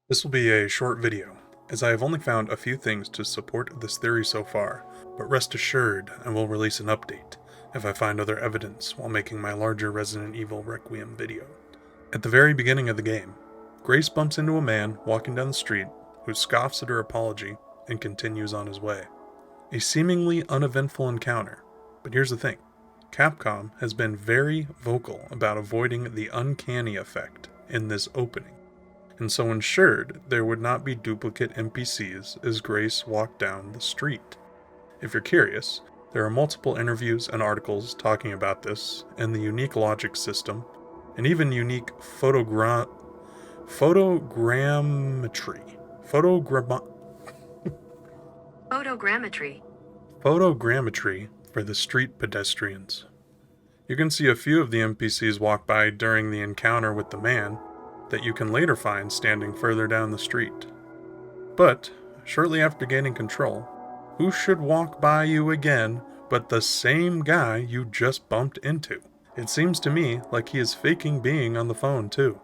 This will be a short video, as I have only found a few things to support this theory so far, but rest assured I will release an update if I find other evidence while making my larger Resident Evil Requiem video. At the very beginning of the game, Grace bumps into a man walking down the street who scoffs at her apology and continues on his way. A seemingly uneventful encounter, but here's the thing. Capcom has been very vocal about avoiding the uncanny effect in this opening, and so ensured there would not be duplicate NPCs as Grace walked down the street. If you're curious, there are multiple interviews and articles talking about this, and the unique logic system, and even unique photogrammetry for the street pedestrians. You can see a few of the NPCs walk by during the encounter with the man that you can later find standing further down the street. But, shortly after gaining control, who should walk by you again but the same guy you just bumped into? It seems to me like he is faking being on the phone too.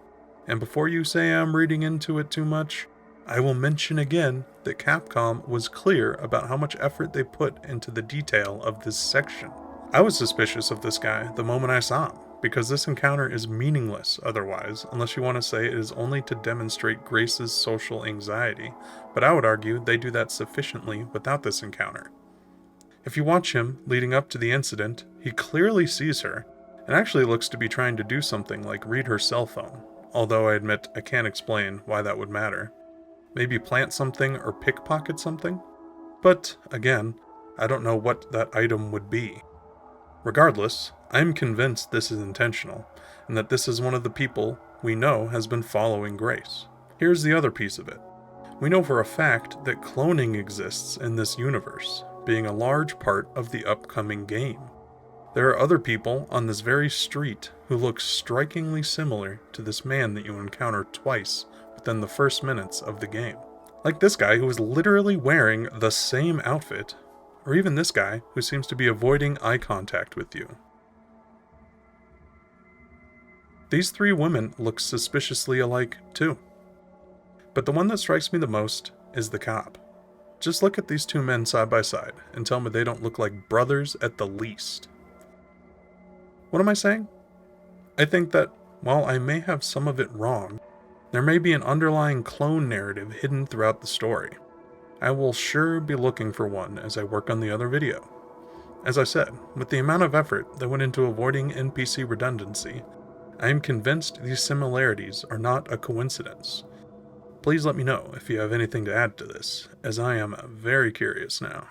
And before you say I'm reading into it too much, I will mention again that Capcom was clear about how much effort they put into the detail of this section. I was suspicious of this guy the moment I saw him, because this encounter is meaningless otherwise, unless you want to say it is only to demonstrate Grace's social anxiety, but I would argue they do that sufficiently without this encounter. If you watch him leading up to the incident, he clearly sees her, and actually looks to be trying to do something like read her cell phone, although I admit I can't explain why that would matter. Maybe plant something or pickpocket something? But, again, I don't know what that item would be. Regardless, I'm convinced this is intentional, and that this is one of the people we know has been following Grace. Here's the other piece of it. We know for a fact that cloning exists in this universe, being a large part of the upcoming game. There are other people on this very street who look strikingly similar to this man that you encounter twice within the first minutes of the game. Like this guy who is literally wearing the same outfit, or even this guy who seems to be avoiding eye contact with you. These three women look suspiciously alike too. But the one that strikes me the most is the cop. Just look at these two men side by side and tell me they don't look like brothers at the least. What am I saying? I think that, while I may have some of it wrong, there may be an underlying clone narrative hidden throughout the story. I will sure be looking for one as I work on the other video. As I said, with the amount of effort that went into avoiding NPC redundancy, I am convinced these similarities are not a coincidence. Please let me know if you have anything to add to this, as I am very curious now.